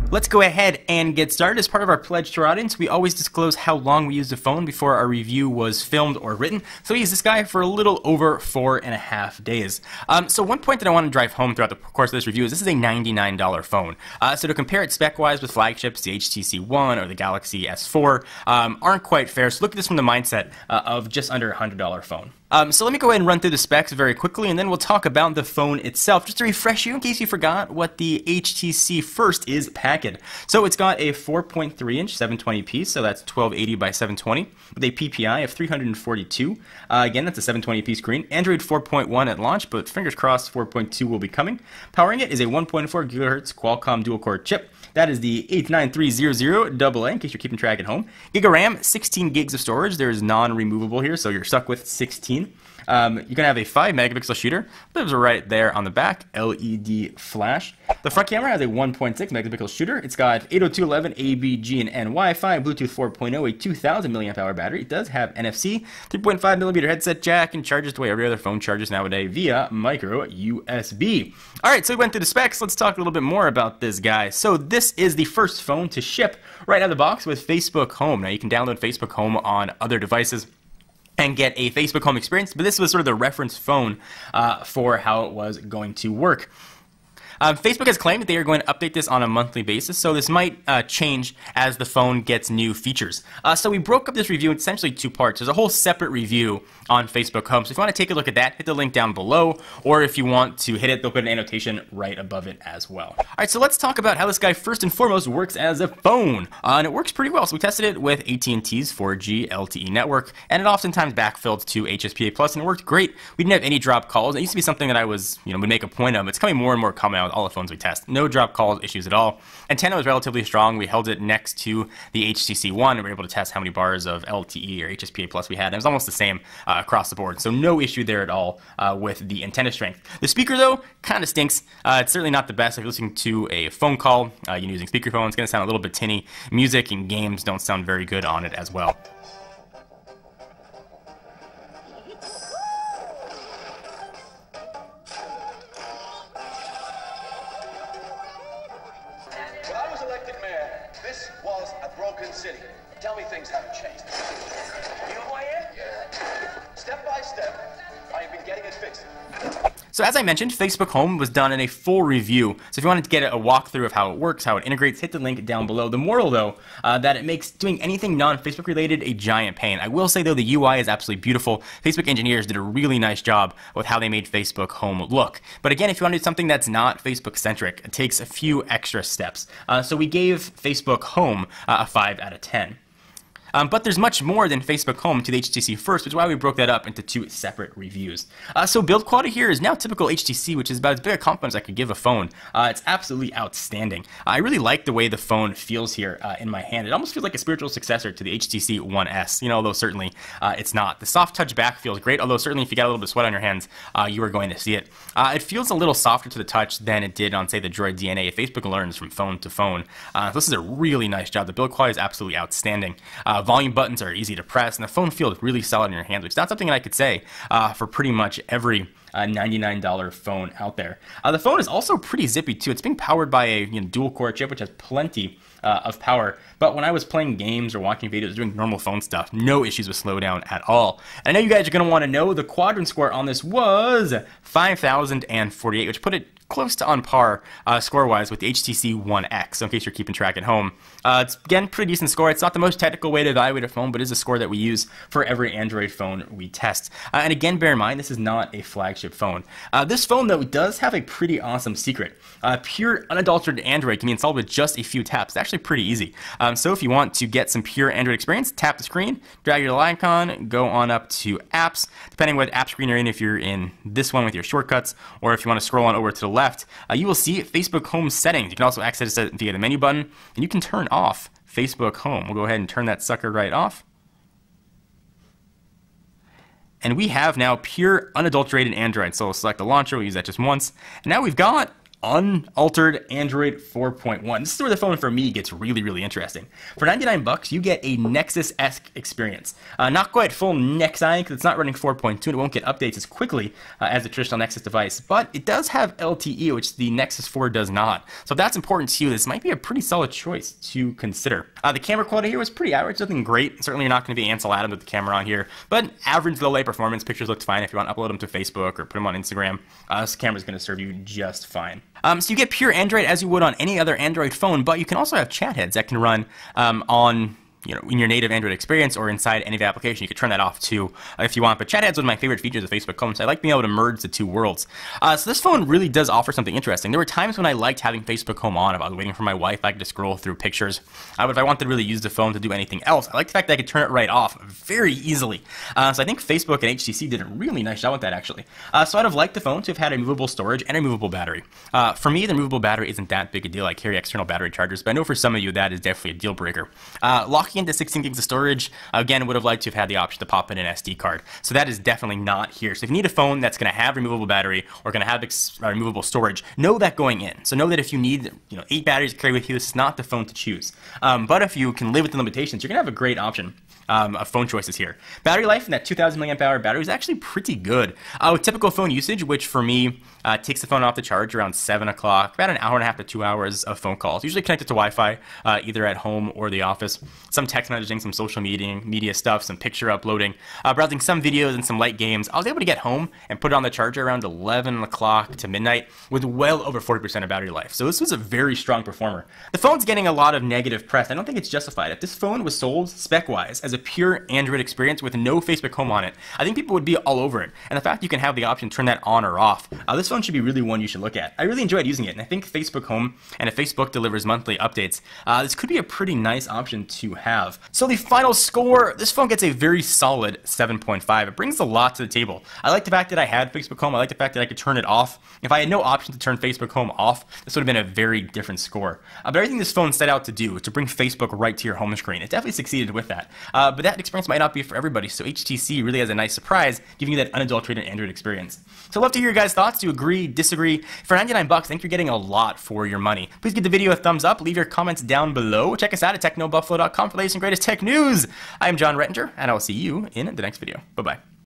Let's go ahead and get started. As part of our pledge to our audience, we always disclose how long we used the phone before our review was filmed or written. So we used this guy for a little over 4.5 days. So one point that I want to drive home throughout the course of this review is this is a $99 phone. So to compare it spec-wise with flagships, the HTC One or the Galaxy S4 aren't quite fair. So look at this from the mindset of just under $100 phone. So let me go ahead and run through the specs very quickly, and then we'll talk about the phone itself, just to refresh you in case you forgot what the HTC First is packaged. So it's got a 4.3-inch 720p, so that's 1280 by 720, with a PPI of 342. Again, that's a 720p screen. Android 4.1 at launch, but fingers crossed 4.2 will be coming. Powering it is a 1.4 GHz Qualcomm dual-core chip. That is the 89300AA, in case you're keeping track at home. Gig of RAM, 16 gigs of storage. There is non-removable here, so you're stuck with 16. You're going to have a 5-megapixel shooter. Lives right there on the back. LED flash. The front camera has a 1.6-megapixel shooter. It's got 802.11 ABG and N Wi-Fi, Bluetooth 4.0, a 2,000 mAh battery. It does have NFC, 3.5mm headset jack, and charges the way every other phone charges nowadays via micro USB. All right, so we went through the specs. Let's talk a little bit more about this guy. So this is the first phone to ship right out of the box with Facebook Home. Now you can download Facebook Home on other devices and get a Facebook Home experience, but this was sort of the reference phone for how it was going to work. Facebook has claimed that they are going to update this on a monthly basis, so this might change as the phone gets new features. So we broke up this review into essentially two parts. There's a whole separate review on Facebook Home, so if you want to take a look at that, hit the link down below, or if you want to hit it, they'll put an annotation right above it as well. All right, so let's talk about how this guy first and foremost works as a phone, and it works pretty well. So we tested it with AT&T's 4G LTE network, and it oftentimes backfilled to HSPA+, and it worked great. We didn't have any drop calls. It used to be something that I would make a point of. It's coming more and more common now with all the phones we test. No drop calls issues at all. Antenna was relatively strong. We held it next to the HTC One, and we were able to test how many bars of LTE or HSPA+ we had. And it was almost the same across the board. So no issue there at all with the antenna strength. The speaker, though, kind of stinks. It's certainly not the best. If you're listening to a phone call, you're using speakerphone, it's going to sound a little bit tinny. Music and games don't sound very good on it as well. This was a broken city. Tell me things haven't changed. You know who I am? Yeah. Step by step, I have been getting it fixed. So as I mentioned, Facebook Home was done in a full review. So if you wanted to get a walkthrough of how it works, how it integrates, hit the link down below. The moral, though, that it makes doing anything non-Facebook related a giant pain. I will say, though, the UI is absolutely beautiful. Facebook engineers did a really nice job with how they made Facebook Home look. But again, if you want to do something that's not Facebook-centric, it takes a few extra steps. So we gave Facebook Home a 5 out of 10. But there's much more than Facebook Home to the HTC First, which is why we broke that up into two separate reviews. So build quality here is now typical HTC, which is about as big a compliment as I could give a phone. It's absolutely outstanding. I really like the way the phone feels here in my hand. It almost feels like a spiritual successor to the HTC One S, although certainly it's not. The soft touch back feels great, although certainly if you got a little bit of sweat on your hands, you are going to see it. It feels a little softer to the touch than it did on, say, the Droid DNA. Facebook learns from phone to phone. So this is a really nice job. The build quality is absolutely outstanding. Volume buttons are easy to press, and the phone feels really solid in your hands, which is not something that I could say for pretty much every $99 phone out there. The phone is also pretty zippy too. It's being powered by a dual-core chip, which has plenty of power. But when I was playing games or watching videos, doing normal phone stuff, no issues with slowdown at all. And I know you guys are going to want to know the quadrant score on this was 5,048, which put it close to on par score-wise with the HTC One X, so in case you're keeping track at home. It's, again, pretty decent score. It's not the most technical way to evaluate a phone, but it is a score that we use for every Android phone we test. And again, bear in mind, this is not a flagship phone. This phone, though, does have a pretty awesome secret. Pure, unadulterated Android can be installed with just a few taps. It's actually pretty easy. So if you want to get some pure Android experience, tap the screen, drag your little icon, go on up to Apps. Depending on what app screen you're in, if you're in this one with your shortcuts, or if you want to scroll on over to the left, you will see Facebook Home settings. You can also access it via the menu button, and you can turn off Facebook Home. We'll go ahead and turn that sucker right off. And we have now pure unadulterated Android. So we'll select the launcher, we'll use that just once. And now we've got unaltered Android 4.1. This is where the phone for me gets really, really interesting. For 99 bucks, you get a Nexus-esque experience. Not quite full Nexi, because it's not running 4.2 and it won't get updates as quickly as a traditional Nexus device, but it does have LTE, which the Nexus 4 does not. So if that's important to you, this might be a pretty solid choice to consider. The camera quality here was pretty average, nothing great. Certainly you're not going to be Ansel Adams with the camera on here, but average low light performance. Pictures looked fine. If you want to upload them to Facebook or put them on Instagram, this camera is going to serve you just fine. So you get pure Android as you would on any other Android phone, but you can also have chat heads that can run on in your native Android experience or inside any of the application. You could turn that off too if you want. But chat heads was my favorite features of Facebook Home, so I like being able to merge the two worlds. So this phone really does offer something interesting. There were times when I liked having Facebook Home on. If I was waiting for my wife, I could just scroll through pictures. But if I wanted to really use the phone to do anything else, I like the fact that I could turn it right off very easily. So I think Facebook and HTC did a really nice job with that, actually. So I'd have liked the phone to have had a movable storage and a movable battery. For me, the movable battery isn't that big a deal. I carry external battery chargers, but I know for some of you that is definitely a deal breaker. Locking into 16 gigs of storage, again, would have liked to have had the option to pop in an SD card. So that is definitely not here. So if you need a phone that's going to have removable battery or going to have removable storage, know that going in. So know that if you need 8 batteries to carry with you, this is not the phone to choose. But if you can live with the limitations, you're going to have a great option of phone choices here. Battery life in that 2,000 milliamp hour battery is actually pretty good. With typical phone usage, which for me takes the phone off the charge around 7 o'clock, about an hour and a half to 2 hours of phone calls, usually connected to Wi-Fi, either at home or the office. Some text messaging, some social media stuff, some picture uploading, browsing some videos and some light games. I was able to get home and put it on the charger around 11 o'clock to midnight with well over 40% of battery life. So this was a very strong performer. The phone's getting a lot of negative press. I don't think it's justified. If this phone was sold spec-wise as a pure Android experience with no Facebook Home on it, I think people would be all over it. And the fact you can have the option to turn that on or off, this phone should be really one you should look at. I really enjoyed using it, and I think Facebook Home, and if Facebook delivers monthly updates, this could be a pretty nice option to have. So the final score, this phone gets a very solid 7.5. It brings a lot to the table. I like the fact that I had Facebook Home. I like the fact that I could turn it off. If I had no option to turn Facebook Home off, this would have been a very different score. But everything this phone set out to do, to bring Facebook right to your home screen, it definitely succeeded with that. But that experience might not be for everybody, so HTC really has a nice surprise, giving you that unadulterated Android experience. So I'd love to hear your guys' thoughts. Do you agree, disagree? For 99 bucks, I think you're getting a lot for your money. Please give the video a thumbs up, leave your comments down below. Check us out at technobuffalo.com for the latest and greatest tech news. I am John Rettinger, and I will see you in the next video. Bye-bye.